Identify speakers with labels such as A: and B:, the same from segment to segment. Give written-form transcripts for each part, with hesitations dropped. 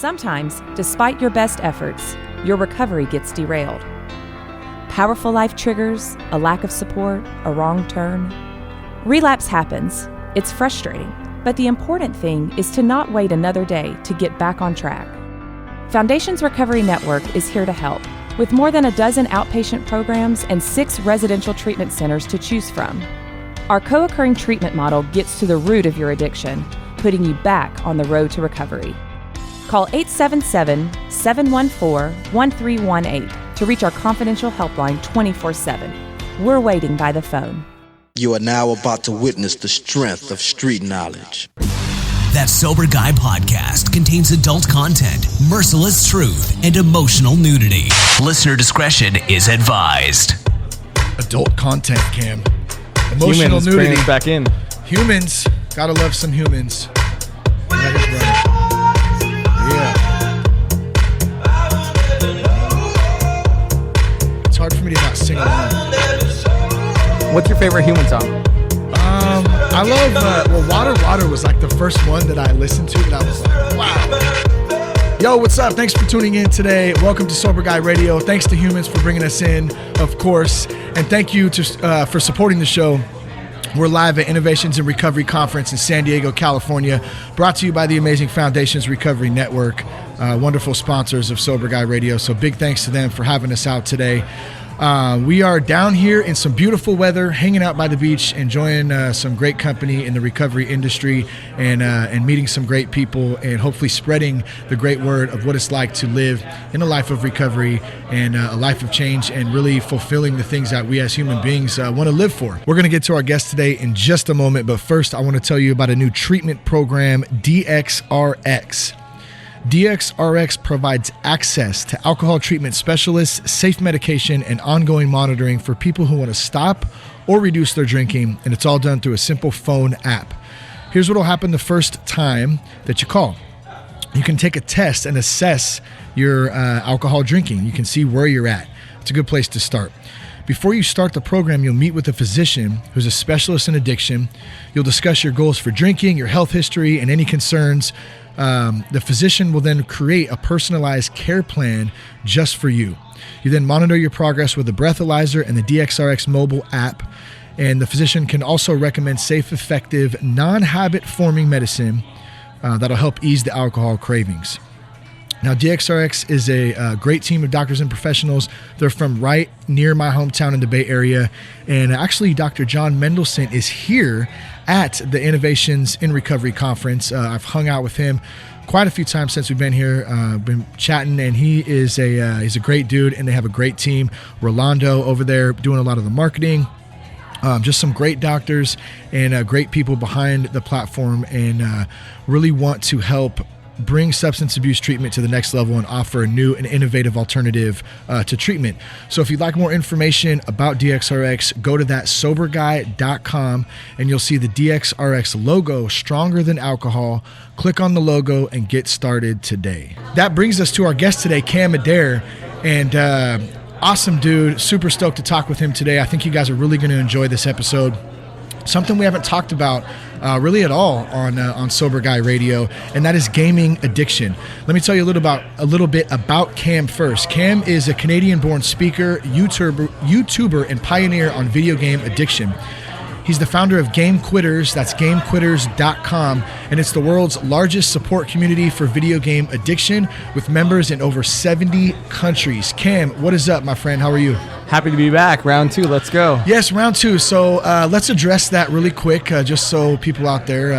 A: Sometimes, despite your best efforts, your recovery gets derailed. Powerful life triggers, a lack of support, a wrong turn. Relapse happens. It's frustrating, but the important thing is to not wait another day to get back on track. Foundations Recovery Network is here to help, with more than a dozen outpatient programs and 6 residential treatment centers to choose from. Our co-occurring treatment model gets to the root of your addiction, putting you back on the road to recovery. Call 877-714-1318 to reach our confidential helpline 24/7. We're waiting by the phone.
B: You are now about to witness the strength of street knowledge.
C: That Sober Guy podcast contains adult content, merciless truth, and emotional nudity. Listener discretion is advised.
D: Adult content, Cam. Emotional
E: humans,
D: nudity.
E: Bring us back in.
D: Humans. Gotta love some humans. That is right. Yeah. It's hard for me to not sing along.
E: What's your favorite human song?
D: I love, Water Water was like the first one that I listened to, and I was like, wow. Yo, what's up? Thanks for tuning in today. Welcome to Sober Guy Radio. Thanks to Humans for bringing us in, of course. And thank you for supporting the show. We're live at Innovations in Recovery Conference in San Diego, California, brought to you by the amazing Foundations Recovery Network, wonderful sponsors of Sober Guy Radio. So big thanks to them for having us out today. We are down here in some beautiful weather, hanging out by the beach, enjoying some great company in the recovery industry, and meeting some great people, and hopefully spreading the great word of what it's like to live in a life of recovery and a life of change, and really fulfilling the things that we as human beings want to live for. We're going to get to our guest today in just a moment, but first I want to tell you about a new treatment program, DxRx. DxRx provides access to alcohol treatment specialists, safe medication, and ongoing monitoring for people who want to stop or reduce their drinking, and it's all done through a simple phone app. Here's what will happen the first time that you call. You can take a test and assess your alcohol drinking. You can see where you're at. It's a good place to start. Before you start the program, you'll meet with a physician who's a specialist in addiction. You'll discuss your goals for drinking, your health history, and any concerns. The physician will then create a personalized care plan just for you. You then monitor your progress with the breathalyzer and the DxRx mobile app. And the physician can also recommend safe, effective, non-habit forming medicine that'll help ease the alcohol cravings. Now, DxRx is a great team of doctors and professionals. They're from right near my hometown in the Bay Area. And actually, Dr. John Mendelson is here at the Innovations in Recovery Conference. I've hung out with him quite a few times since we've been here, been chatting, and he's a great dude, and they have a great team. Rolando over there doing a lot of the marketing. Just some great doctors and great people behind the platform, and really want to help bring substance abuse treatment to the next level and offer a new and innovative alternative to treatment. So if you'd like more information about DxRx, go to thatsoberguy.com and you'll see the DxRx logo, stronger than alcohol. Click on the logo and get started today. That brings us to our guest today, Cam Adair, and awesome dude. Super stoked to talk with him today. I think you guys are really going to enjoy this episode. Something we haven't talked about really at all on Sober Guy Radio, and that is gaming addiction. Let me tell you a little bit about Cam first. Cam is a Canadian-born speaker, YouTuber, and pioneer on video game addiction. He's the founder of Game Quitters, that's GameQuitters.com, and it's the world's largest support community for video game addiction with members in over 70 countries. Cam, what is up, my friend? How are you?
E: Happy to be back. Round 2. Let's go.
D: Yes, round 2. So let's address that really quick, just so people out there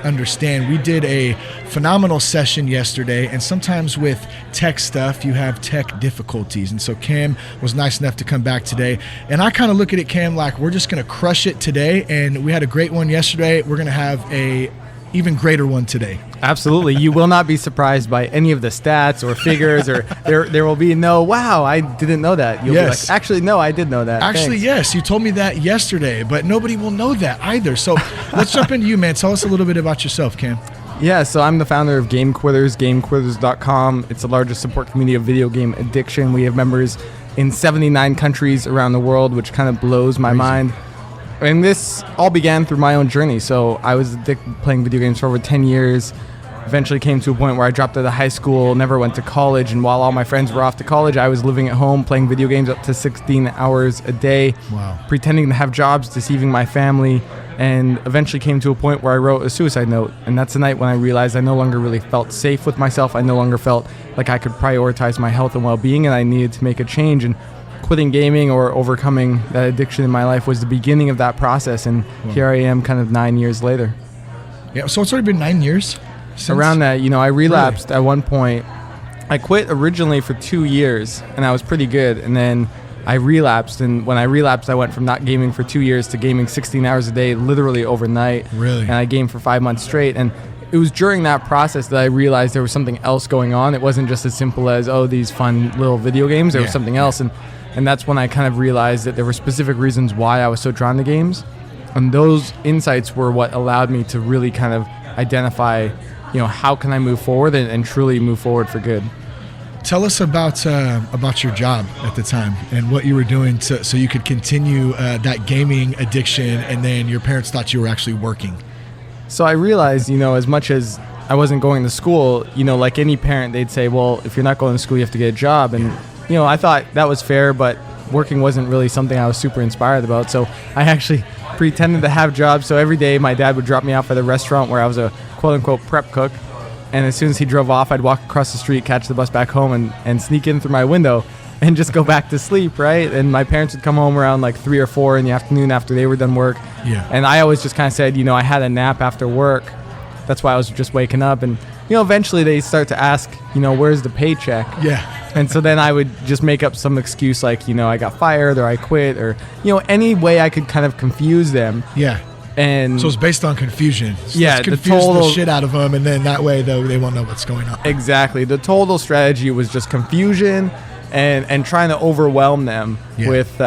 D: understand. We did a phenomenal session yesterday, and sometimes with tech stuff, you have tech difficulties. And so Cam was nice enough to come back today. And I kind of look at it, Cam, like we're just going to crush it today. And we had a great one yesterday. We're going to have a even greater one today.
E: Absolutely. You will not be surprised by any of the stats or figures, or there will be no, wow, I didn't know that. You'll be like, actually, no, I did know that.
D: Actually,
E: Thanks.
D: Yes, you told me that yesterday, but nobody will know that either. So let's jump into you, man. Tell us a little bit about yourself, Cam.
E: Yeah, so I'm the founder of Game Quitters, GameQuitters.com. It's the largest support community of video game addiction. We have members in 79 countries around the world, which kind of blows my mind. And this all began through my own journey. So I was addicted to playing video games for over 10 years. eventually came to a point where I dropped out of high school, never went to college, and while all my friends were off to college, I was living at home playing video games up to 16 hours a day, pretending to have jobs, deceiving my family, and eventually came to a point where I wrote a suicide note. And that's the night when I realized I no longer really felt safe with myself. I no longer felt like I could prioritize my health and well-being, and I needed to make a change. And quitting gaming or overcoming that addiction in my life was the beginning of that process. And here I am kind of 9 years later.
D: Yeah, so it's already been 9 years since?
E: Around that, I relapsed at one point. I quit originally for 2 years, and I was pretty good. And then I relapsed, and when I relapsed, I went from not gaming for 2 years to gaming 16 hours a day, literally overnight.
D: Really?
E: And I gamed for 5 months straight. And it was during that process that I realized there was something else going on. It wasn't just as simple as, these fun little video games. There was something else. And that's when I kind of realized that there were specific reasons why I was so drawn to games. And those insights were what allowed me to really kind of identify, how can I move forward and truly move forward for good.
D: Tell us about your job at the time and what you were doing so you could continue that gaming addiction, and then your parents thought you were actually working.
E: So I realized, as much as I wasn't going to school, like any parent, they'd say, well, if you're not going to school, you have to get a job. And, I thought that was fair, but working wasn't really something I was super inspired about. So I actually pretended to have jobs. So every day my dad would drop me off at a restaurant where I was a quote unquote prep cook. And as soon as he drove off, I'd walk across the street, catch the bus back home, and sneak in through my window and just go back to sleep, right? And my parents would come home around like 3 or 4 in the afternoon after they were done work.
D: Yeah.
E: And I always just kind of said, I had a nap after work. That's why I was just waking up. And, eventually they start to ask, where's the paycheck?
D: Yeah.
E: And so then I would just make up some excuse like, I got fired or I quit or, any way I could kind of confuse them.
D: Yeah.
E: And
D: so it's based on confusion. So
E: let's confuse
D: the shit out of them, and then that way they won't know what's going on.
E: Exactly. The total strategy was just confusion and trying to overwhelm them with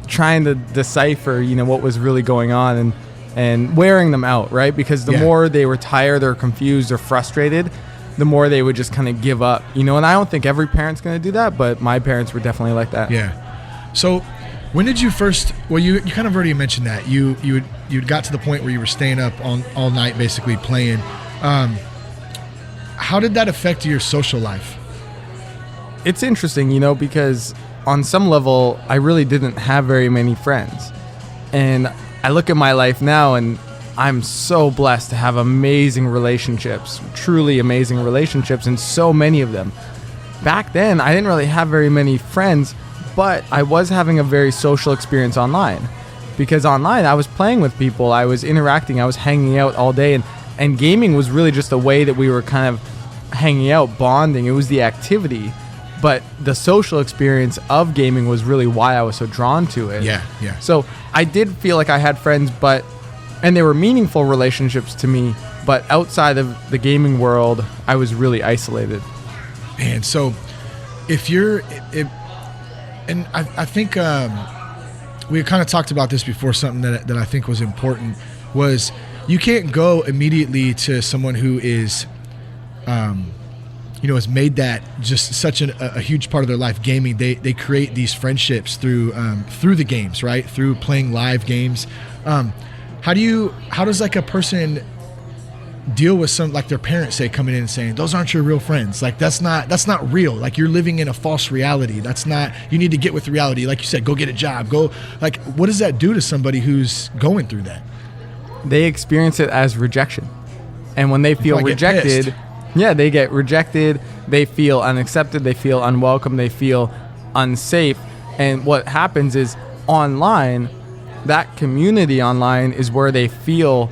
E: trying to decipher, what was really going on and wearing them out, right? Because the more they were tired or confused or frustrated, the more they would just kind of give up, and I don't think every parent's going to do that, but my parents were definitely like that.
D: Yeah. So when did you first, well, you kind of already mentioned that you got to the point where you were staying up all night basically playing. How did that affect your social life?
E: It's interesting, because on some level, I really didn't have very many friends. And I look at my life now and I'm so blessed to have amazing relationships, truly amazing relationships, and so many of them. Back then, I didn't really have very many friends, but I was having a very social experience online. Because online, I was playing with people, I was interacting, I was hanging out all day, and gaming was really just a way that we were kind of hanging out, bonding. It was the activity. But the social experience of gaming was really why I was so drawn to it.
D: Yeah.
E: So I did feel like I had friends, and they were meaningful relationships to me, but outside of the gaming world, I was really isolated.
D: Man, so and I think we kind of talked about this before, something that I think was important was you can't go immediately to someone who is, has made that just such a huge part of their life, gaming. They create these friendships through the games, right? Through playing live games. How does like a person deal with some, like their parents say, coming in and saying, those aren't your real friends. Like that's not real. Like you're living in a false reality. You need to get with reality. Like you said, go get a job, what does that do to somebody who's going through that?
E: They experience it as rejection. And when they feel rejected, they get rejected. They feel unaccepted. They feel unwelcome. They feel unsafe. And what happens is online, that community online is where they feel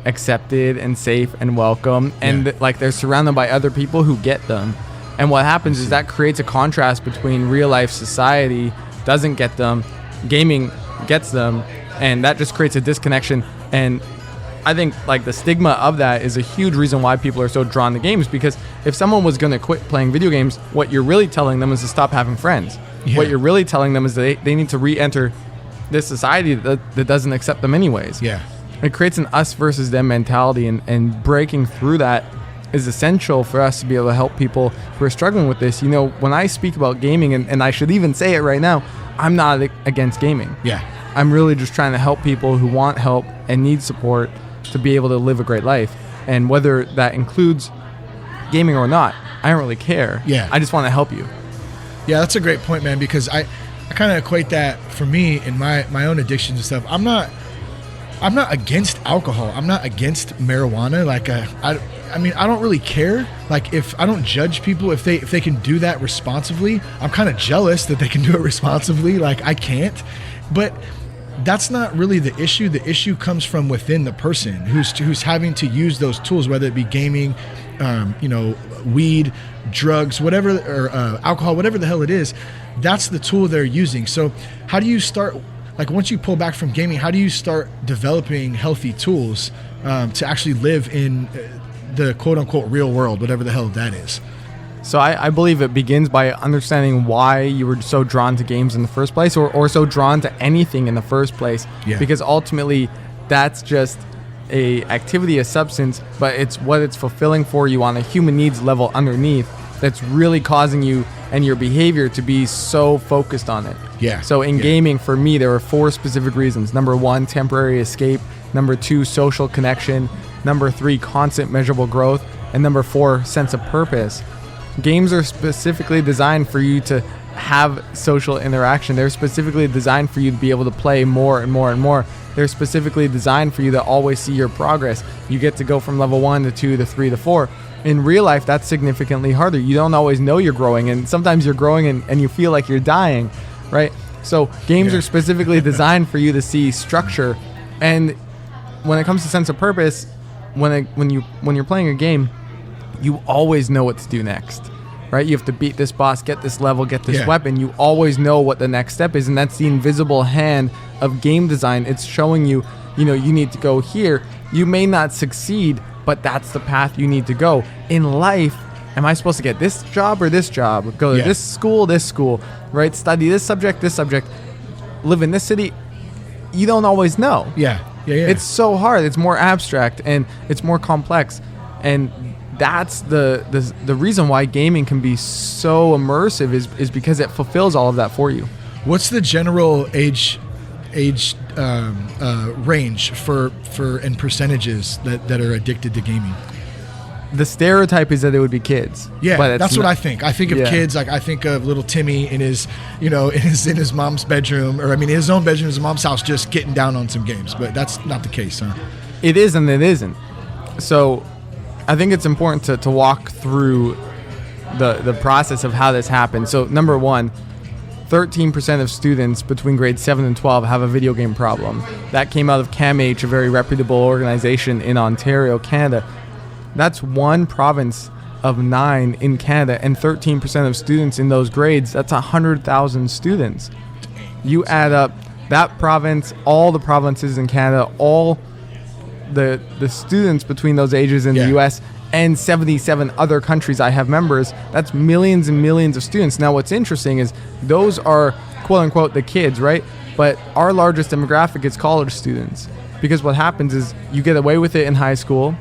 E: accepted and safe and welcome, and like they're surrounded by other people who get them. And what happens is that creates a contrast between real life society doesn't get them, gaming gets them, and that just creates a disconnection. And I think like the stigma of that is a huge reason why people are so drawn to games, because if someone was going to quit playing video games, what you're really telling them is to stop having friends. What you're really telling them is they need to re-enter this society that doesn't accept them anyways. It creates an us versus them mentality, and breaking through that is essential for us to be able to help people who are struggling with this. When I speak about gaming, and I should even say it right now, I'm not against gaming. I'm really just trying to help people who want help and need support to be able to live a great life. And whether that includes gaming or not, I don't really care.
D: Yeah.
E: I just want to help you.
D: Yeah, that's a great point, man, because I kind of equate that for me in my own addictions and stuff. I'm not against alcohol. I'm not against marijuana. Like I mean, I don't really care. Like, if I don't judge people if they can do that responsibly. I'm kind of jealous that they can do it responsibly. Like, I can't. But that's not really the issue. The issue comes from within the person who's having to use those tools, whether it be gaming, weed, drugs, whatever, or alcohol, whatever the hell it is. That's the tool they're using. So how do you start, like, once you pull back from gaming, how do you start developing healthy tools to actually live in the quote unquote real world, whatever the hell that is?
E: So I believe it begins by understanding why you were so drawn to games in the first place, or so drawn to anything in the first place.
D: Yeah.
E: Because ultimately that's just a activity, a substance, but it's what it's fulfilling for you on a human needs level underneath that's really causing you and your behavior to be so focused on it.
D: Yeah.
E: So in gaming, for me, there are 4 specific reasons. Number 1, temporary escape. Number 2, social connection. Number 3, constant measurable growth. And number 4, sense of purpose. Games are specifically designed for you to have social interaction. They're specifically designed for you to be able to play more and more and more. They're specifically designed for you to always see your progress. You get to go from level 1 to 2 to 3 to 4. In real life, that's significantly harder. You don't always know you're growing, and sometimes you're growing and you feel like you're dying, right? So games are specifically designed for you to see structure. And when it comes to sense of purpose, when you're playing a game, you always know what to do next, right? You have to beat this boss, get this level, get this weapon. You always know what the next step is, and that's the invisible hand of game design. It's showing you, you need to go here. You may not succeed, but that's the path you need to go. In life, am I supposed to get this job or this job? Go to this school, right? Study this subject, live in this city? You don't always know.
D: Yeah.
E: It's so hard. It's more abstract and it's more complex. And that's the reason why gaming can be so immersive is because it fulfills all of that for you.
D: What's the general age range for and percentages that are addicted to gaming?
E: The stereotype is that it would be kids.
D: Yeah,
E: but
D: that's what I think. I think of kids, like I think of little Timmy in his mom's bedroom, or his own bedroom, his mom's house, just getting down on some games. But that's not the case, huh?
E: It is and it isn't. So I think it's important to walk through the process of how this happens. So number 1, 13% of students between grades 7 and 12 have a video game problem. That came out of CAMH, a very reputable organization in Ontario, Canada. That's 1 province of 9 in Canada, and 13% of students in those grades. That's 100,000 students. You add up that province, all the provinces in Canada, all the students between those ages in the US, and 77 other countries I have members. That's millions and millions of students. Now what's interesting is those are quote unquote the kids, right? But our largest demographic is college students, because what happens is you get away with it in high school,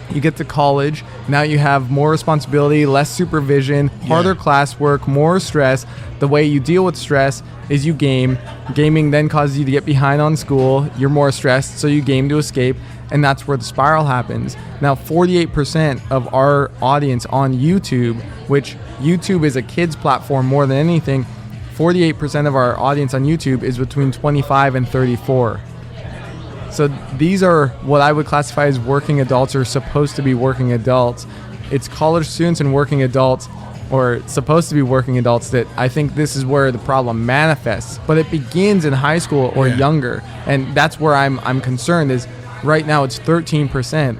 E: you get to college, now you have more responsibility, less supervision, harder classwork, more stress. The way you deal with stress is you game. Gaming then causes you to get behind on school. You're more stressed, so you game to escape, and that's where the spiral happens. Now, 48% of our audience on YouTube, which YouTube is a kids platform more than anything, 48% of our audience on YouTube is between 25 and 34. So these are what I would classify as working adults, or supposed to be working adults. It's college students and working adults, or supposed to be working adults, that I think this is where the problem manifests. But it begins in high school or younger. And that's where I'm concerned is right now it's 13%.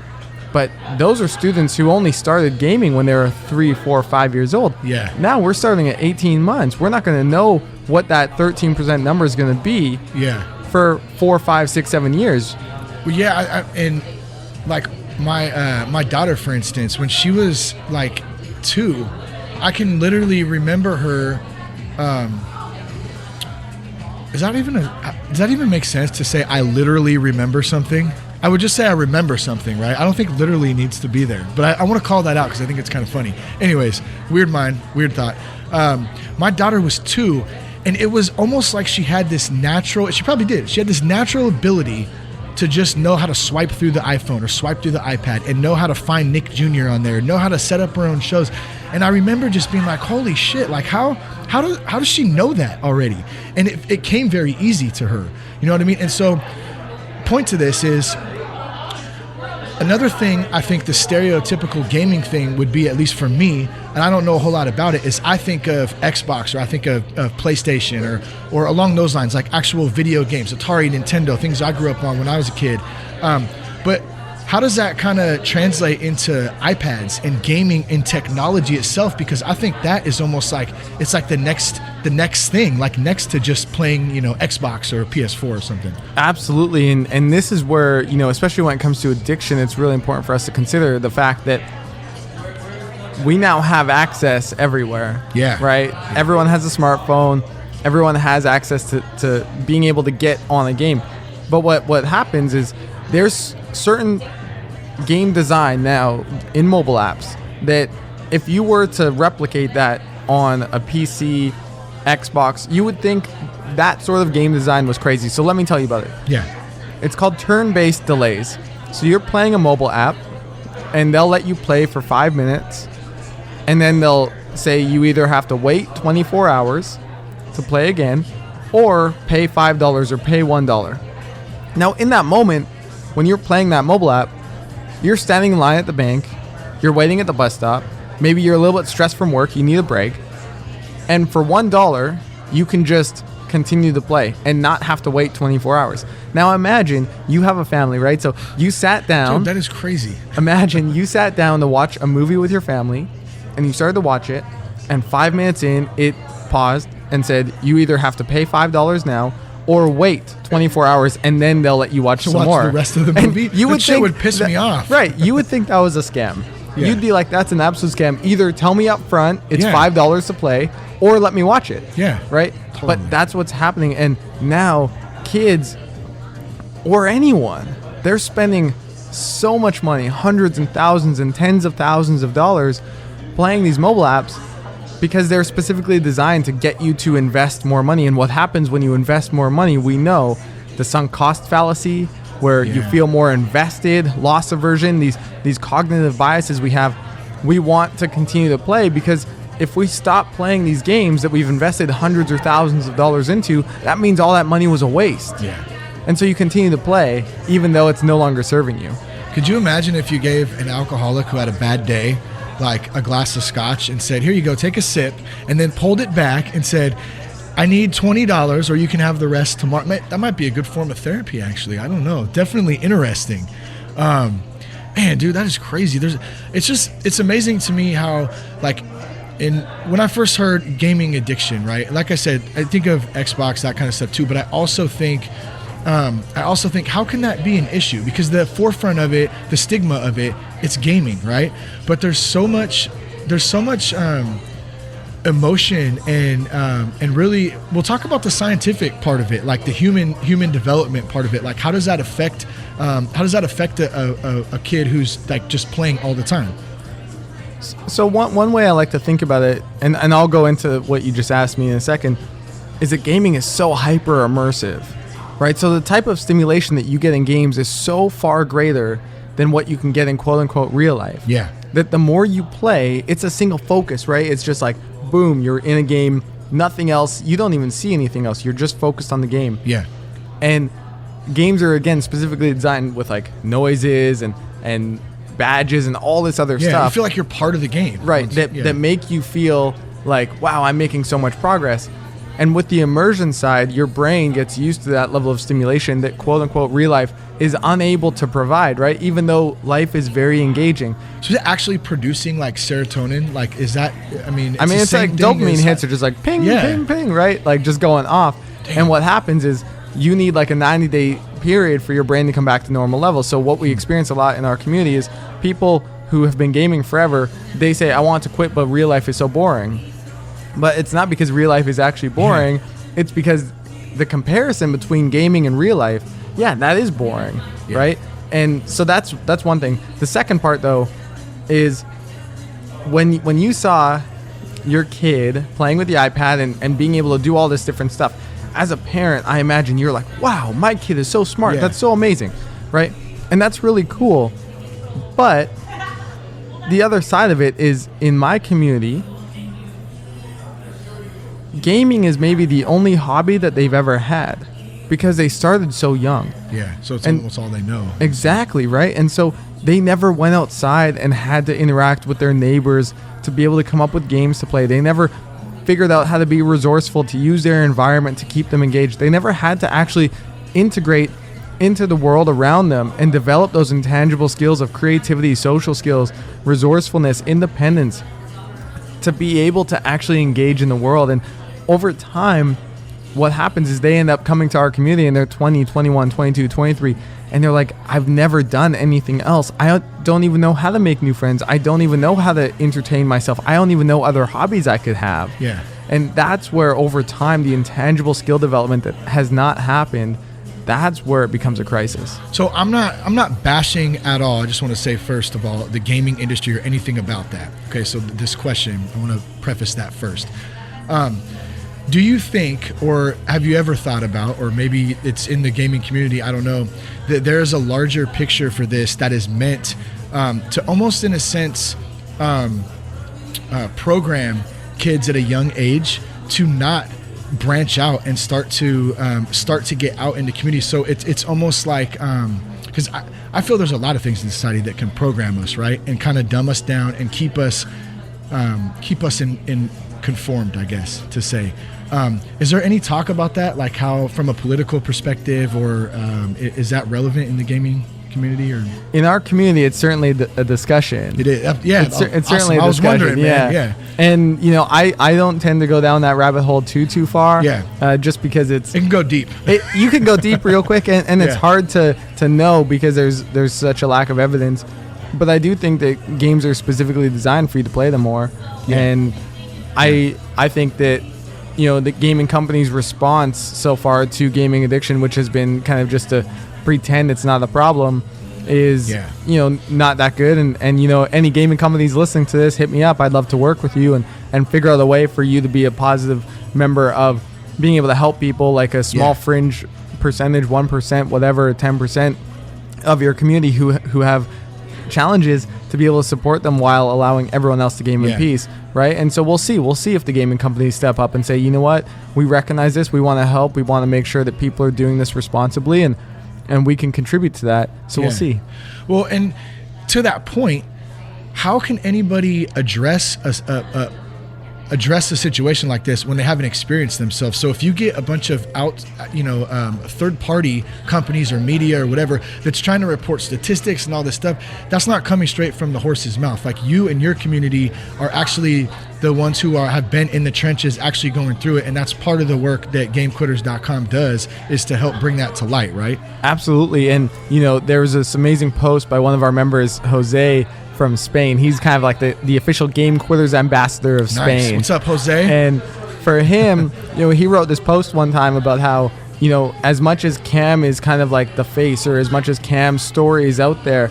E: But those are students who only started gaming when they were 3, 4, 5 years old.
D: Yeah.
E: Now we're starting at 18 months. We're not going to know what that 13% number is going to be.
D: Yeah.
E: For 4, 5, 6, 7 years.
D: Well, yeah, and like my daughter, for instance, when she was like 2, I can literally remember her. Does that even make sense to say I literally remember something? I would just say I remember something, right? I don't think literally needs to be there, but I want to call that out because I think it's kind of funny. Anyways, weird mind, weird thought. My daughter was 2. And it was almost like she had this natural, she probably did, she had this natural ability to just know how to swipe through the iPhone or swipe through the iPad and know how to find Nick Jr. on there, know how to set up her own shows. And I remember just being like, holy shit, like how does she know that already? And it came very easy to her. You know what I mean? And so point to this is another thing. I think the stereotypical gaming thing would be, at least for me, and I don't know a whole lot about it, is I think of Xbox, or I think of PlayStation, or along those lines, like actual video games, Atari, Nintendo, things I grew up on when I was a kid. But how does that kind of translate into iPads and gaming and technology itself? Because I think that is almost like, it's like the next thing, like next to just playing, Xbox or PS4 or something.
E: Absolutely. And this is where, especially when it comes to addiction, it's really important for us to consider the fact that we now have access everywhere.
D: Yeah.
E: Right? Yeah. Everyone has a smartphone. Everyone has access to being able to get on a game. But what happens is there's certain game design now in mobile apps that if you were to replicate that on a PC, Xbox, you would think that sort of game design was crazy. So let me tell you about it.
D: Yeah.
E: It's called turn-based delays. So you're playing a mobile app and they'll let you play for 5 minutes, and then they'll say you either have to wait 24 hours to play again or pay $5 or pay $1. Now in that moment, when you're playing that mobile app, you're standing in line at the bank, you're waiting at the bus stop, maybe you're a little bit stressed from work, you need a break, and for $1, you can just continue to play and not have to wait 24 hours. Now imagine you have a family, right? So you sat down.
D: Dude, that is crazy.
E: Imagine you sat down to watch a movie with your family, and you started to watch it, and 5 minutes in, it paused and said, you either have to pay $5 now or wait 24 hours, and then they'll let you watch some more.
D: The rest of the movie?
E: You would think
D: would piss me off.
E: Right. You would think that was a scam. Yeah. You'd be like, that's an absolute scam. Either tell me up front it's $5 to play, or let me watch it.
D: Yeah.
E: Right? Totally. But that's what's happening. And now kids or anyone, they're spending so much money, hundreds and thousands and tens of thousands of dollars playing these mobile apps, because they're specifically designed to get you to invest more money. And what happens when you invest more money, we know the sunk cost fallacy, where you feel more invested, loss aversion, these cognitive biases we have. We want to continue to play, because if we stop playing these games that we've invested hundreds or thousands of dollars into, that means all that money was a waste.
D: Yeah.
E: And so you continue to play even though it's no longer serving you.
D: Could you imagine if you gave an alcoholic who had a bad day like a glass of scotch and said, here you go, take a sip, and then pulled it back and said, I need $20 or you can have the rest tomorrow? That might be a good form of therapy, actually. I don't know. Definitely interesting. Man, dude, that is crazy. It's amazing to me how, like, when I first heard gaming addiction, right? Like I said, I think of Xbox, that kind of stuff too, but I also think how can that be an issue? Because the forefront of it, the stigma of it, it's gaming, right? But there's so much emotion and really, we'll talk about the scientific part of it, like the human development part of it. Like, how does that affect a kid who's like just playing all the time?
E: So one way I like to think about it, and I'll go into what you just asked me in a second, is that gaming is so hyper immersive. Right, so the type of stimulation that you get in games is so far greater than what you can get in quote-unquote real life.
D: Yeah.
E: That the more you play, it's a single focus, right? It's just like, boom, you're in a game, nothing else. You don't even see anything else. You're just focused on the game.
D: Yeah.
E: And games are, again, specifically designed with like noises and badges and all this other stuff.
D: Yeah, you feel like you're part of the game.
E: Right, that make you feel like, wow, I'm making so much progress. And with the immersion side, your brain gets used to that level of stimulation that quote-unquote real life is unable to provide, right? Even though life is very engaging.
D: So is it actually producing like serotonin? Like, is that,
E: it's like dopamine hits are just like ping, ping, ping, right? Like just going off. Damn. And what happens is you need like a 90-day period for your brain to come back to normal levels. So what we experience a lot in our community is people who have been gaming forever, they say, I want to quit, but real life is so boring. But it's not because real life is actually boring. Yeah. It's because the comparison between gaming and real life, that is boring, right? And so that's one thing. The second part, though, is when you saw your kid playing with the iPad and being able to do all this different stuff, as a parent, I imagine you're like, wow, my kid is so smart. Yeah. That's so amazing. right? And that's really cool. But the other side of it is, in my community, gaming is maybe the only hobby that they've ever had because they started so young.
D: Yeah, so it's almost all they know.
E: Exactly, right? And so they never went outside and had to interact with their neighbors to be able to come up with games to play. They never figured out how to be resourceful, to use their environment to keep them engaged. They never had to actually integrate into the world around them and develop those intangible skills of creativity, social skills, resourcefulness, independence, to be able to actually engage in the world. And over time, what happens is they end up coming to our community and they're 20, 21, 22, 23, and they're like, I've never done anything else. I don't even know how to make new friends. I don't even know how to entertain myself. I don't even know other hobbies I could have.
D: Yeah.
E: And that's where over time, the intangible skill development that has not happened, that's where it becomes a crisis.
D: So I'm not bashing at all. I just want to say, first of all, the gaming industry or anything about that. Okay, so this question, I want to preface that first. Do you think, or have you ever thought about, or maybe it's in the gaming community, I don't know, that there is a larger picture for this that is meant to almost, in a sense, program kids at a young age to not branch out and start to get out in the community? So it's almost like, because I feel there's a lot of things in society that can program us, right, and kind of dumb us down and keep us in conformed, I guess, to say. Is there any talk about that, like how from a political perspective, or is that relevant in the gaming community? Or
E: in our community, it's certainly a discussion.
D: It is, yeah.
E: It's certainly a discussion.
D: I was wondering, man. Yeah.
E: And I don't tend to go down that rabbit hole too far.
D: Yeah.
E: Just because it
D: can go deep.
E: You can go deep real quick, and it's hard to know because there's such a lack of evidence. But I do think that games are specifically designed for you to play them more. Yeah. And I think that the gaming company's response so far to gaming addiction, which has been kind of just to pretend it's not a problem, is not that good. And any gaming companies listening to this, hit me up. I'd love to work with you and figure out a way for you to be a positive member of being able to help people, like a small fringe percentage, 1%, whatever, 10% of your community who have challenges, to be able to support them while allowing everyone else to game in peace, right? And so we'll see if the gaming companies step up and say, you know what, we recognize this, we want to help, we want to make sure that people are doing this responsibly, and we can contribute to that. So we'll see.
D: Well, and to that point, how can anybody address a situation like this when they haven't experienced themselves? So if you get a bunch of third-party companies or media or whatever that's trying to report statistics and all this stuff, that's not coming straight from the horse's mouth. Like, you and your community are actually the ones who have been in the trenches, actually going through it, and that's part of the work that GameQuitters.com does, is to help bring that to light, right?
E: Absolutely. And there was this amazing post by one of our members, Jose, from Spain. He's kind of like the official Game Quitters ambassador of Spain.
D: What's up, Jose?
E: And for him, he wrote this post one time about how, as much as Cam is kind of like the face, or as much as Cam's story is out there,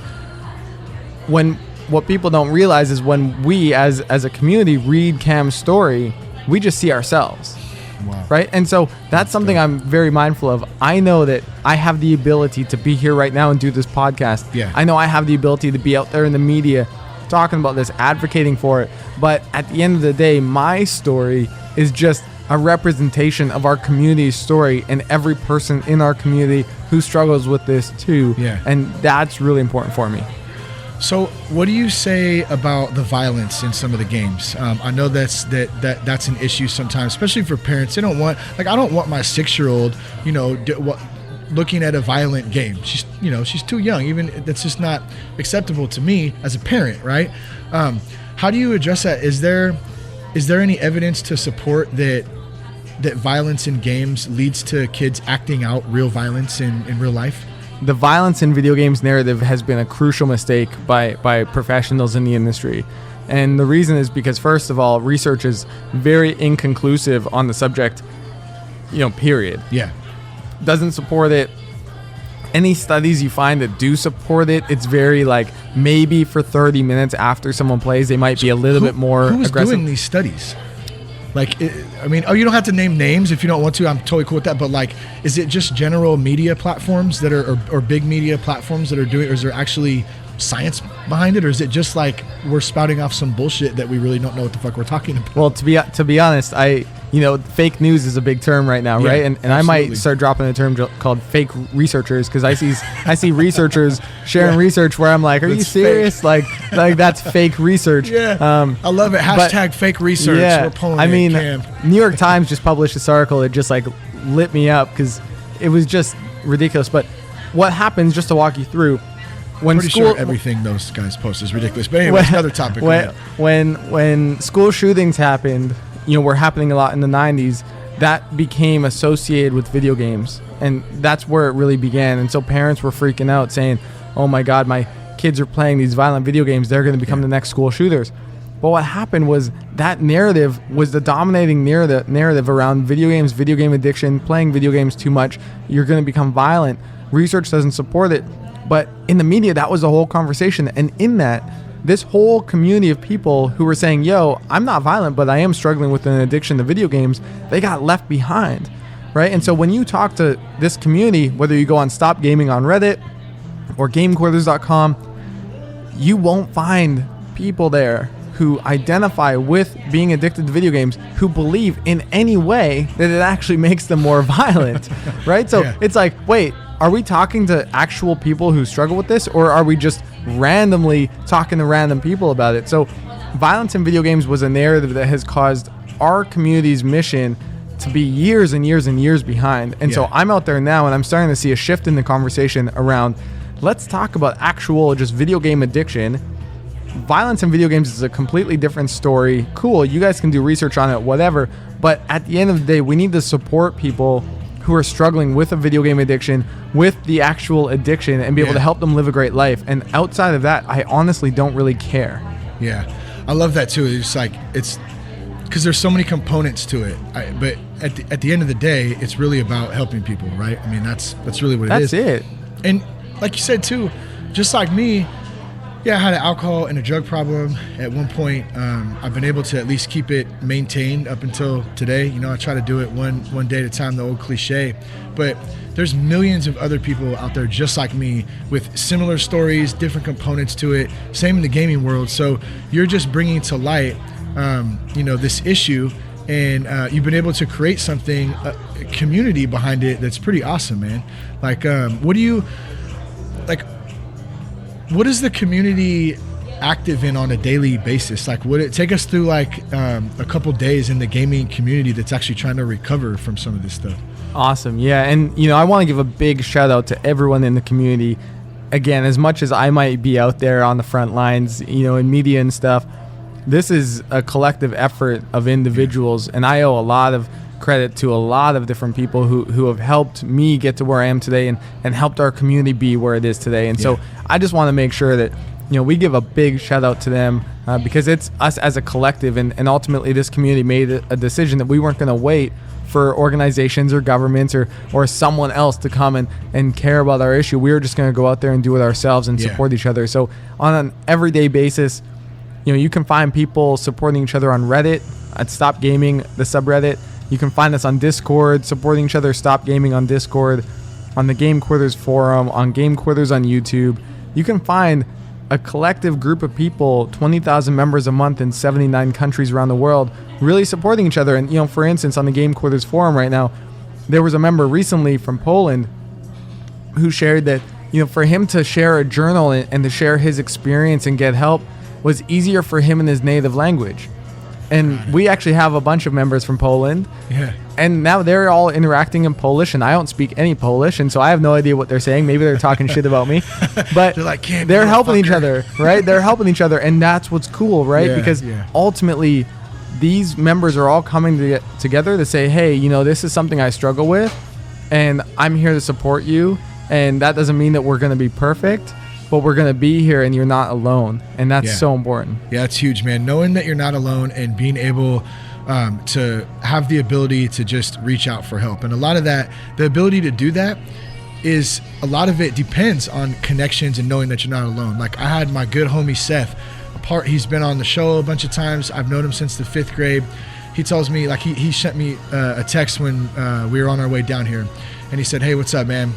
E: what people don't realize is when we as a community read Cam's story, we just see ourselves.
D: Wow.
E: Right? And so that's something I'm very mindful of. I know that I have the ability to be here right now and do this podcast.
D: Yeah.
E: I know I have the ability to be out there in the media talking about this, advocating for it. But at the end of the day, my story is just a representation of our community's story and every person in our community who struggles with this too.
D: Yeah.
E: And that's really important for me.
D: So what do you say about the violence in some of the games? I know that's an issue sometimes, especially for parents. They don't want, I don't want my 6-year-old, looking at a violent game. She's too young. Even that's just not acceptable to me as a parent, right? How do you address that? Is there any evidence to support that violence in games leads to kids acting out real violence in real life?
E: The violence in video games narrative has been a crucial mistake by professionals in the industry. And the reason is because, first of all, research is very inconclusive on the subject, period.
D: Yeah.
E: Doesn't support it. Any studies you find that do support it, it's very maybe for 30 minutes after someone plays, they might be a little bit more aggressive.
D: Who's doing these studies? Like, I mean, you don't have to name names if you don't want to. I'm totally cool with that. But like, is it just general media platforms that are, or big media platforms that are doing, or is there actually science behind it, or is it just like we're spouting off some bullshit that we really don't know what the fuck we're talking about?
E: Well, to be honest, fake news is a big term right now, right? And I might start dropping a term called fake researchers, because I see researchers sharing research where I'm like, are you serious? Like that's fake research.
D: Yeah, I love it. Hashtag fake research.
E: Yeah,
D: we're pulling
E: New York Times just published this article. It just like lit me up because it was just ridiculous. But what happens, just to walk you through, when
D: pretty
E: school,
D: sure everything those guys post is ridiculous. But anyway, another topic.
E: When school shootings happened, were happening a lot in the 90s, that became associated with video games. And that's where it really began. And so parents were freaking out saying, oh my God, my kids are playing these violent video games. They're going to become the next school shooters. But what happened was that narrative was the dominating narrative around video games, video game addiction, playing video games too much. You're going to become violent. Research doesn't support it. But in the media, that was the whole conversation. And in that, this whole community of people who were saying, yo, I'm not violent, but I am struggling with an addiction to video games, they got left behind, right? And so when you talk to this community, whether you go on Stop Gaming on Reddit or GameQuarters.com, you won't find people there who identify with being addicted to video games, who believe in any way that it actually makes them more violent, right? So it's like, wait, are we talking to actual people who struggle with this, or are we just randomly talking to random people about it? So violence in video games was a narrative that has caused our community's mission to be years and years and years behind. And so I'm out there now and I'm starting to see a shift in the conversation around, let's talk about actual just video game addiction. Violence in video games is a completely different story. Cool, you guys can do research on it, whatever. But at the end of the day, we need to support people who are struggling with a video game addiction, with the actual addiction, and be able to help them live a great life. And outside of that, I honestly don't really care. Yeah,
D: I love that too. It's like, it's because there's so many components to it. But at the end of the day, it's really about helping people, right? I mean, that's really what it is.
E: That's it.
D: And like you said too, just like me, I had an alcohol and a drug problem at one point. I've been able to at least keep it maintained up until today. I try to do it one day at a time, the old cliche. But there's millions of other people out there just like me with similar stories, different components to it. Same in the gaming world. So you're just bringing to light, this issue, and you've been able to create something, a community behind it that's pretty awesome, man. Like, what is the community active in on a daily basis? Like, would it take us through like a couple days in the gaming community that's actually trying to recover from some of this stuff?
E: Awesome. Yeah. And, I want to give a big shout out to everyone in the community. Again, as much as I might be out there on the front lines, in media and stuff, this is a collective effort of individuals. And I owe a lot of credit to a lot of different people who have helped me get to where I am today and helped our community be where it is today. And so I just want to make sure that, we give a big shout out to them because it's us as a collective. And ultimately this community made a decision that we weren't going to wait for organizations or governments or someone else to come and care about our issue. We were just going to go out there and do it ourselves and support each other. So on an everyday basis, you can find people supporting each other on Reddit at Stop Gaming, the subreddit. You can find us on Discord, supporting each other, Stop Gaming on Discord, on the Game Quarters forum, on Game Quarters on YouTube. You can find a collective group of people, 20,000 members a month in 79 countries around the world, really supporting each other. And, for instance, on the Game Quarters forum right now, there was a member recently from Poland who shared that, for him to share a journal and to share his experience and get help was easier for him in his native language. And we actually have a bunch of members from Poland. Yeah. And now they're all interacting in Polish, and I don't speak any Polish, and so I have no idea what they're saying. Maybe they're talking shit about me. But they're helping each other, right? They're helping each other, and that's what's cool, right? Because ultimately, these members are all coming together to say, hey, this is something I struggle with, and I'm here to support you. And that doesn't mean that we're going to be perfect, but we're going to be here and you're not alone. And that's so important.
D: Yeah, it's huge, man. Knowing that you're not alone and being able to have the ability to just reach out for help. And a lot of that, the ability to do that is, a lot of it depends on connections and knowing that you're not alone. Like, I had my good homie Seth, he's been on the show a bunch of times. I've known him since the 5th grade. he tells me, like, he sent me a text when we were on our way down here, and he said, "Hey, what's up, man?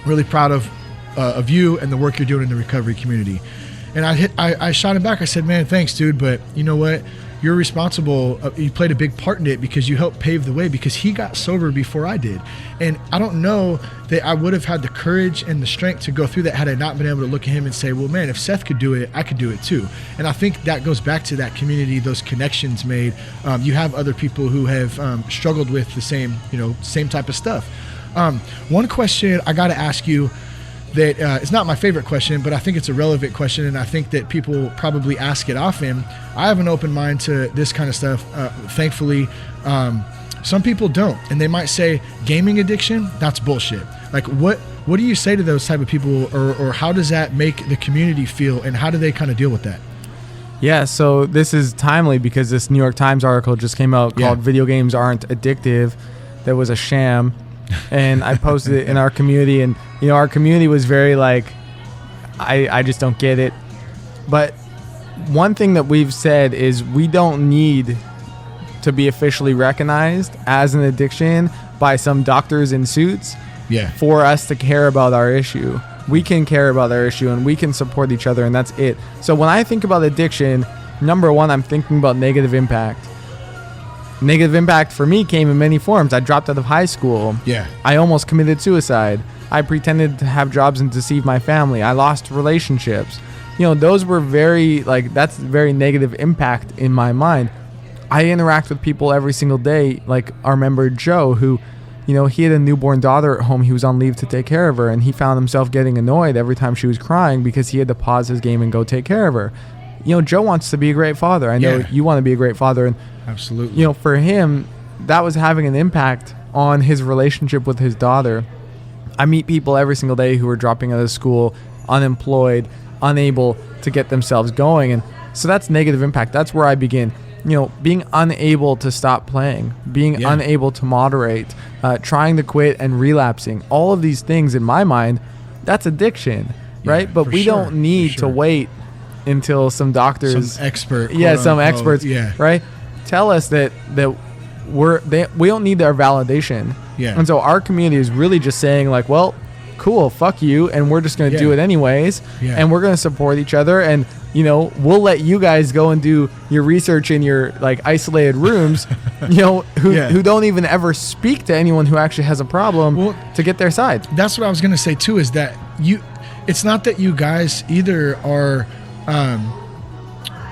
D: Really proud of you and the work you're doing in the recovery community." And I shot him back. I said, "Man, thanks, dude, but you know what? You're responsible. You played a big part in it because you helped pave the way, because he got sober before I did. And I don't know that I would have had the courage and the strength to go through that had I not been able to look at him and say, well, man, if Seth could do it, I could do it too." And I think that goes back to that community, those connections made. You have other people who have struggled with the same type of stuff. One question I got to ask you, that it's not my favorite question, but I think it's a relevant question, and I think that people probably ask it often. I have an open mind to this kind of stuff, thankfully. Some people don't, and they might say gaming addiction, that's bullshit. Like, what do you say to those type of people, or how does that make the community feel, and how do they kind of deal with that?
E: Yeah, so this is timely because this New York Times article just came out called "Video Games Aren't Addictive." That was a sham. And I posted it in our community, and our community was very like, I just don't get it. But one thing that we've said is we don't need to be officially recognized as an addiction by some doctors in suits for us to care about our issue. We can care about our issue, and we can support each other, and that's it. So when I think about addiction, number one, I'm thinking about negative impact. Negative impact for me came in many forms. I dropped out of high school.
D: Yeah.
E: I almost committed suicide. I pretended to have jobs and deceive my family. I lost relationships. Those were that's very negative impact in my mind. I interact with people every single day, like our member Joe, who, he had a newborn daughter at home. He was on leave to take care of her, and he found himself getting annoyed every time she was crying because he had to pause his game and go take care of her. Joe wants to be a great father. I know you want to be a great father, and
D: absolutely.
E: For him, that was having an impact on his relationship with his daughter. I meet people every single day who are dropping out of school, unemployed, unable to get themselves going. And so that's negative impact. That's where I begin. Being unable to stop playing, being unable to moderate, trying to quit and relapsing. All of these things, in my mind, that's addiction, right? But we don't need to wait until some doctors,
D: some expert,
E: some experts, right, tell us that we don't need their validation. And so our community is really just saying, like, well, cool, fuck you, and we're just going to do it anyways, and we're going to support each other, and we'll let you guys go and do your research in your like isolated rooms, who don't even ever speak to anyone who actually has a problem to get their side.
D: That's what I was going to say too, is that it's not that you guys either are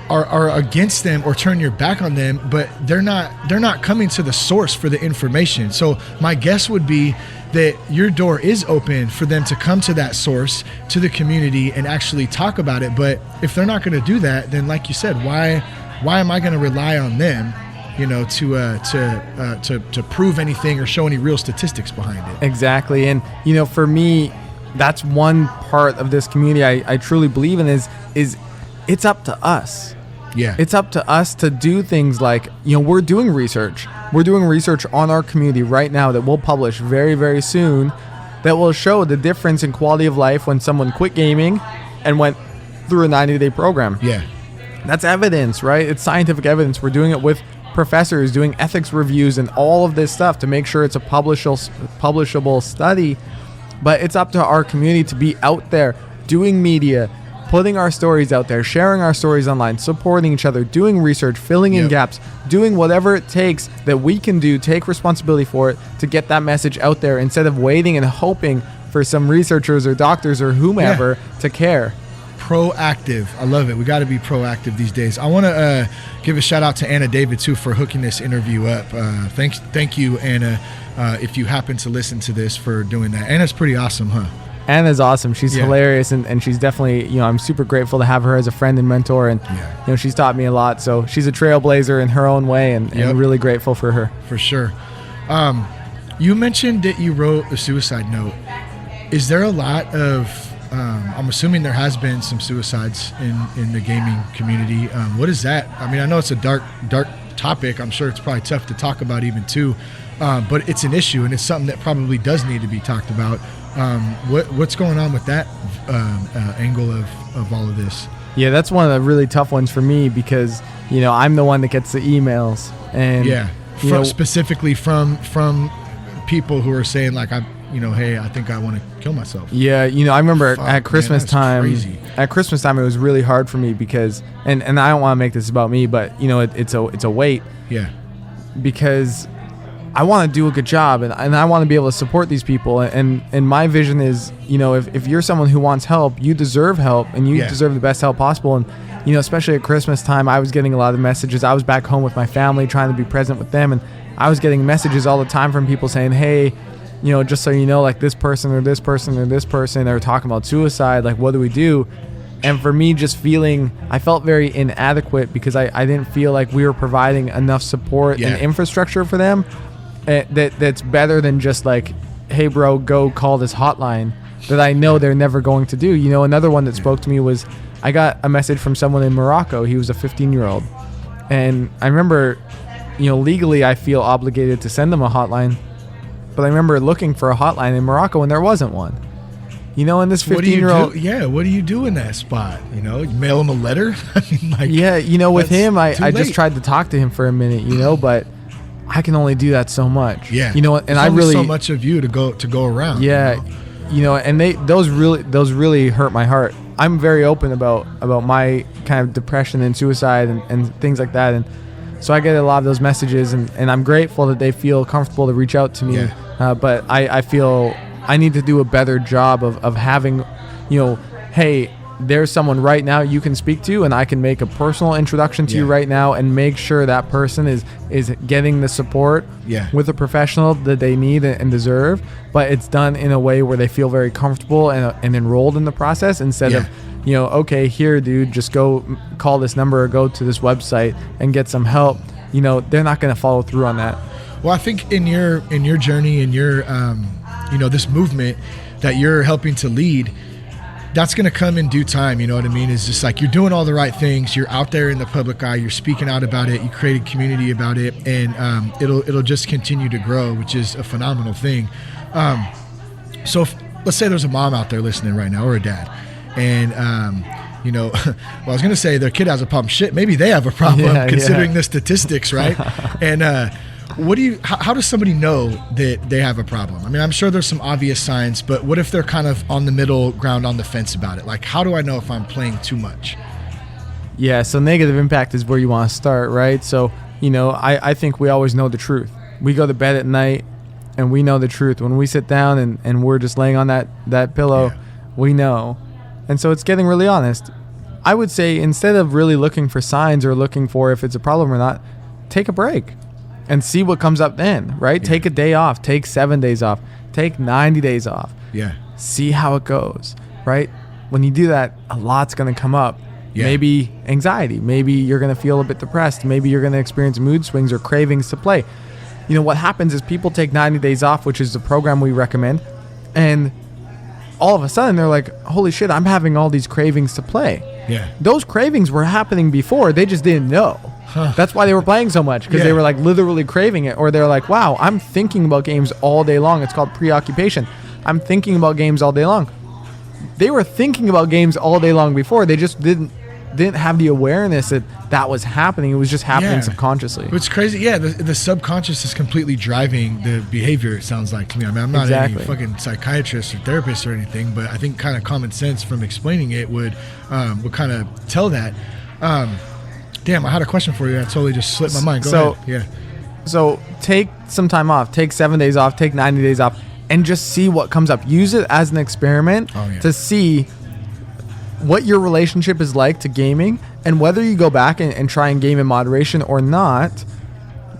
D: against them or turn your back on them, but they're not coming to the source for the information. So my guess would be that your door is open for them to come to that source, to the community, and actually talk about it. But if they're not going to do that, then like you said, why am I going to rely on them, to prove anything or show any real statistics behind it?
E: Exactly. And for me, that's one part of this community I truly believe in is it's up to us.
D: Yeah.
E: It's up to us to do things like, we're doing research. We're doing research on our community right now that we'll publish very, very soon that will show the difference in quality of life when someone quit gaming and went through a 90-day program.
D: Yeah.
E: That's evidence, right? It's scientific evidence. We're doing it with professors, doing ethics reviews and all of this stuff to make sure it's a publishable study. But it's up to our community to be out there doing media, putting our stories out there, sharing our stories online, supporting each other, doing research, filling in gaps, doing whatever it takes that we can do, take responsibility for it to get that message out there instead of waiting and hoping for some researchers or doctors or whomever to care.
D: Proactive. I love it. We got to be proactive these days. I want to give a shout out to Anna David too for hooking this interview up. Thank you, Anna, if you happen to listen to this, for doing that. Anna's pretty awesome, huh?
E: Anna's awesome. She's hilarious, and she's definitely, I'm super grateful to have her as a friend and mentor, and she's taught me a lot. So she's a trailblazer in her own way, and really grateful for her.
D: For sure. You mentioned that you wrote a suicide note. Is there a lot of I'm assuming there has been some suicides in the gaming community. What is that? I mean, I know it's a dark topic. I'm sure it's probably tough to talk about even too, but it's an issue, and it's something that probably does need to be talked about. What's going on with that angle of all of this?
E: Yeah, that's one of the really tough ones for me because, I'm the one that gets the emails. And
D: specifically from people who are saying like, hey, I think I want to kill myself.
E: Yeah, I remember at Christmas time. Crazy. At Christmas time, it was really hard for me because, and I don't want to make this about me, but it's a weight.
D: Yeah.
E: Because I want to do a good job and I want to be able to support these people. And my vision is, if you're someone who wants help, you deserve help and you deserve the best help possible. And especially at Christmas time, I was getting a lot of messages. I was back home with my family, trying to be present with them, and I was getting messages all the time from people saying, hey, just so you know, like this person or this person or this person, they were talking about suicide, like what do we do? And for me, just I felt very inadequate because I didn't feel like we were providing enough support and infrastructure for them that's better than just like, hey bro, go call this hotline that I know they're never going to do. Another one that spoke to me was, I got a message from someone in Morocco. He was a 15-year-old. And I remember, legally I feel obligated to send them a hotline. But I remember looking for a hotline in Morocco and there wasn't one. And this 15-year-old...
D: what do you do in that spot? You mail him a letter?
E: With him, I just tried to talk to him for a minute, but I can only do that so much.
D: Yeah.
E: And I really...
D: so much of you to go around.
E: Yeah. And those really hurt my heart. I'm very open about my kind of depression and suicide and things like that. And so I get a lot of those messages and I'm grateful that they feel comfortable to reach out to me.
D: Yeah.
E: But I feel I need to do a better job of having, hey, there's someone right now you can speak to and I can make a personal introduction to you right now and make sure that person is getting the support with a professional that they need and deserve, but it's done in a way where they feel very comfortable and enrolled in the process instead of, okay, here, dude, just go call this number or go to this website and get some help. They're not going to follow through on that.
D: Well, I think in your journey, in your, this movement that you're helping to lead, that's going to come in due time. You know what I mean? It's just like you're doing all the right things. You're out there in the public eye. You're speaking out about it. You create a community about it, and it'll just continue to grow, which is a phenomenal thing. So let's say there's a mom out there listening right now, or a dad, and well, I was going to say their kid has a problem. Shit, maybe they have a problem considering the statistics, right? And how does somebody know that they have a problem? I mean, I'm sure there's some obvious signs, but what if they're kind of on the middle ground, on the fence about it? Like, how do I know if I'm playing too much?
E: Yeah, so negative impact is where you want to start, right? So, I think we always know the truth. We go to bed at night and we know the truth. When we sit down and we're just laying on that pillow, we know. And so it's getting really honest. I would say instead of really looking for signs or looking for if it's a problem or not, take a break. And see what comes up then, right? Yeah. Take a day off. Take 7 days off. Take 90 days off.
D: Yeah.
E: See how it goes, right? When you do that, a lot's going to come up. Yeah. Maybe anxiety. Maybe you're going to feel a bit depressed. Maybe you're going to experience mood swings or cravings to play. What happens is people take 90 days off, which is the program we recommend, and all of a sudden they're like, holy shit, I'm having all these cravings to play.
D: Yeah.
E: Those cravings were happening before. They just didn't know. That's why they were playing so much, because they were like literally craving it. Or they're like, wow, I'm thinking about games all day long. It's called preoccupation. I'm thinking about games all day long. They were thinking about games all day long before. They just didn't have the awareness that was happening. It was just happening subconsciously.
D: It's crazy. Yeah, the subconscious is completely driving the behavior, it sounds like to me. I mean, I'm not any fucking psychiatrist or therapist or anything, but I think kind of common sense from explaining it would kind of tell that. Damn, I had a question for you. I totally just slipped my mind. Go ahead. Yeah.
E: So take some time off. Take 7 days off. Take 90 days off. And just see what comes up. Use it as an experiment to see what your relationship is like to gaming. And whether you go back and try and game in moderation or not,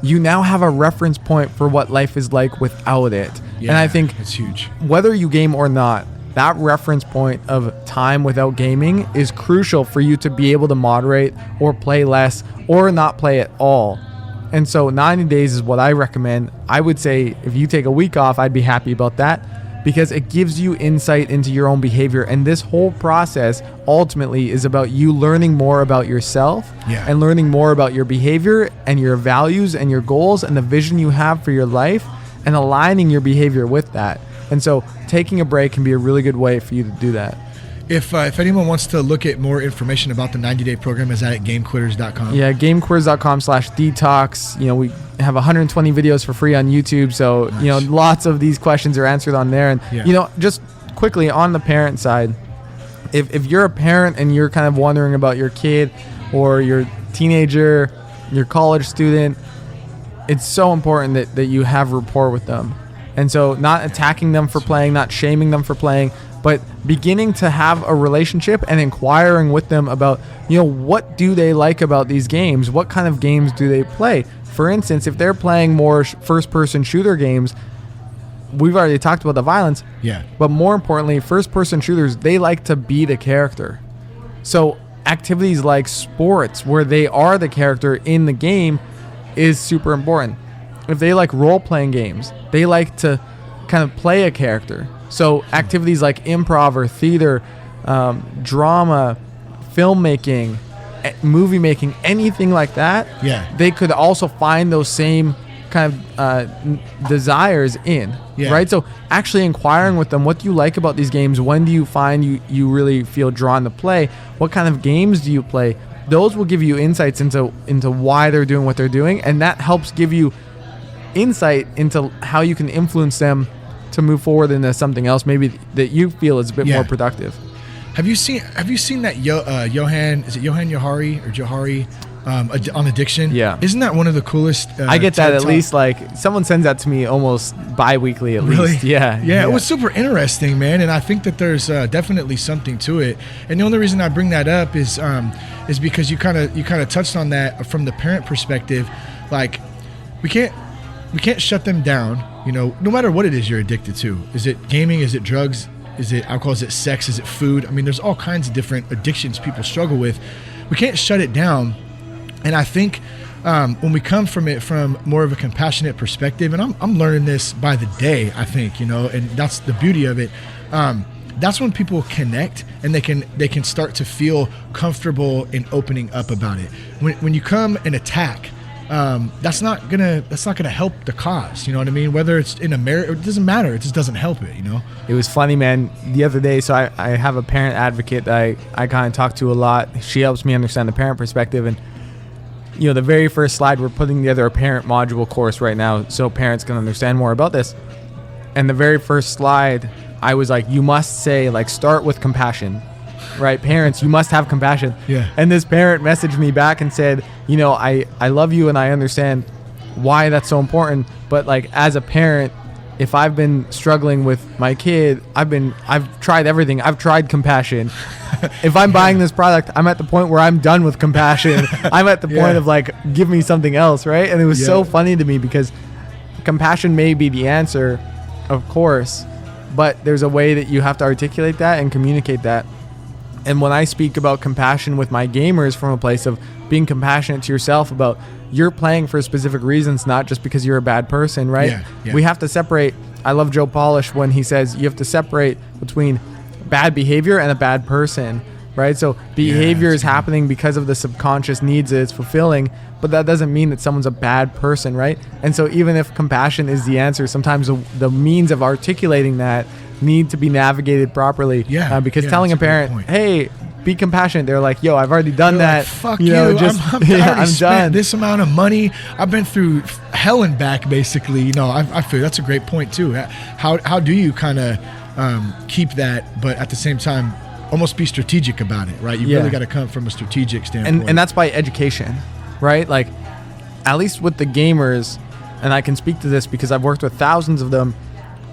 E: you now have a reference point for what life is like without it.
D: Yeah,
E: and I think
D: it's huge.
E: Whether you game or not, that reference point of time without gaming is crucial for you to be able to moderate or play less or not play at all. And so 90 days is what I recommend. I would say if you take a week off, I'd be happy about that, because it gives you insight into your own behavior. And this whole process ultimately is about you learning more about yourself and learning more about your behavior and your values and your goals and the vision you have for your life and aligning your behavior with that. And so taking a break can be a really good way for you to do that.
D: If anyone wants to look at more information about the 90-day program, is that at gamequitters.com?
E: Yeah, gamequitters.com/detox. We have 120 videos for free on YouTube. So,
D: nice.
E: Lots of these questions are answered on there. And, just quickly on the parent side, if you're a parent and you're kind of wondering about your kid or your teenager, your college student, it's so important that you have rapport with them. And so not attacking them for playing, not shaming them for playing, but beginning to have a relationship and inquiring with them about, what do they like about these games? What kind of games do they play? For instance, if they're playing more first-person shooter games, we've already talked about the violence.
D: Yeah.
E: But more importantly, first-person shooters, they like to be the character. So activities like sports, where they are the character in the game, is super important. If they like role-playing games, they like to kind of play a character. So activities like improv or theater, drama, filmmaking, movie making, anything like that, they could also find those same kind of desires in, right? So actually inquiring with them, what do you like about these games? When do you find you really feel drawn to play? What kind of games do you play? Those will give you insights into why they're doing what they're doing, and that helps give you insight into how you can influence them to move forward into something else maybe that you feel is a bit more productive.
D: Have you seen that Johan Johari or Johari on addiction? Yeah. Isn't that one of the coolest?
E: I get that at least, like, someone sends that to me almost bi-weekly at least. Yeah.
D: It was super interesting, man, and I think that there's definitely something to it. And the only reason I bring that up is because you kind of touched on that from the parent perspective. Like, we can't shut them down. No matter what it is you're addicted to. Is it gaming? Is it drugs? Is it alcohol? Is it sex? Is it food? I mean, there's all kinds of different addictions people struggle with. We can't shut it down. And I think when we come from it from more of a compassionate perspective, and I'm learning this by the day, I think, and that's the beauty of it. That's when people connect and they can start to feel comfortable in opening up about it. When you come and attack, that's not gonna help the cause. You know what I mean? Whether it's in a marriage, it doesn't matter. It just doesn't help it.
E: It was funny, man. The other day, so I have a parent advocate that I kind of talk to a lot. She helps me understand the parent perspective, and the very first slide, we're putting together a parent module course right now so parents can understand more about this. And the very first slide, I was like, you must say, like, start with compassion. Right? Parents, you must have compassion.
D: Yeah.
E: And this parent messaged me back and said, I love you and I understand why that's so important. But, like, as a parent, if I've been struggling with my kid, I've tried everything. I've tried compassion. If I'm buying this product, I'm at the point where I'm done with compassion. I'm at the point of, like, give me something else, right? And it was so funny to me because compassion may be the answer, of course, but there's a way that you have to articulate that and communicate that. And when I speak about compassion with my gamers from a place of being compassionate to yourself about you're playing for specific reasons, not just because you're a bad person, right?
D: Yeah.
E: We have to separate. I love Joe Polish when he says you have to separate between bad behavior and a bad person, right? So behavior is happening because of the subconscious needs that it's fulfilling, but that doesn't mean that someone's a bad person, right? And so even if compassion is the answer, sometimes the means of articulating that need to be navigated properly. Because telling a parent, hey, be compassionate, they're like, yo, I've already done that.
D: Like, fuck you. I'm
E: I'm
D: spent
E: done.
D: This amount of money. I've been through hell and back, basically. I feel that's a great point too. How do you kind of keep that, but at the same time, almost be strategic about it, right? You really got to come from a strategic standpoint.
E: And that's by education, right? Like, at least with the gamers, and I can speak to this because I've worked with thousands of them,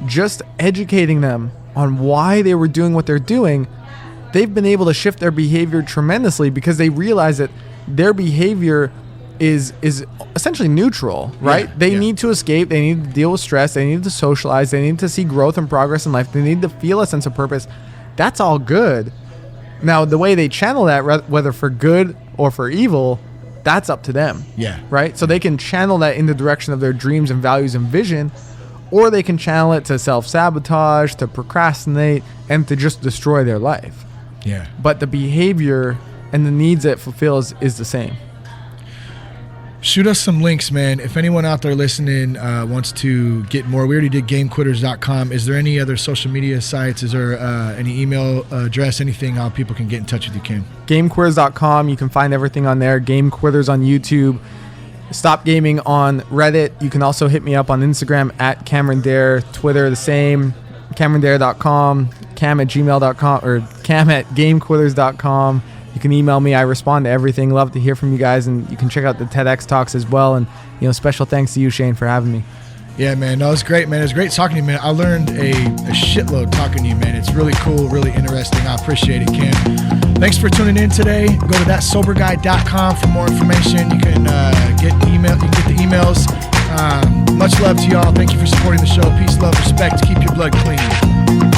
E: just educating them on why they were doing what they're doing, they've been able to shift their behavior tremendously because they realize that their behavior is essentially neutral, right? They need to escape. They need to deal with stress. They need to socialize. They need to see growth and progress in life. They need to feel a sense of purpose. That's all good. Now, the way they channel that, whether for good or for evil, that's up to them. Right? So they can channel that in the direction of their dreams and values and vision, or they can channel it to self-sabotage, to procrastinate, and to just destroy their life. But the behavior and the needs it fulfills is the same.
D: Shoot us some links, man. If anyone out there listening wants to get more, we already did GameQuitters.com. Is there any other social media sites? Is there any email address, anything how people can get in touch with you, Cam?
E: GameQuitters.com. You can find everything on there. Game Quitters on YouTube. Stop Gaming on Reddit. You can also hit me up on Instagram at Cameron Dare. Twitter, the same. CameronDare.com. Cam@gmail.com or Cam@GameQuitters.com. You can email me. I respond to everything. Love to hear from you guys, and you can check out the TEDx talks as well. And special thanks to you, Shane, for having me.
D: Yeah, man. No, it's great, man. It was great talking to you, man. I learned a shitload talking to you, man. It's really cool, really interesting. I appreciate it, Cam. Thanks for tuning in today. Go to thatsoberguy.com for more information. You can get the emails. Much love to y'all. Thank you for supporting the show. Peace, love, respect. Keep your blood clean.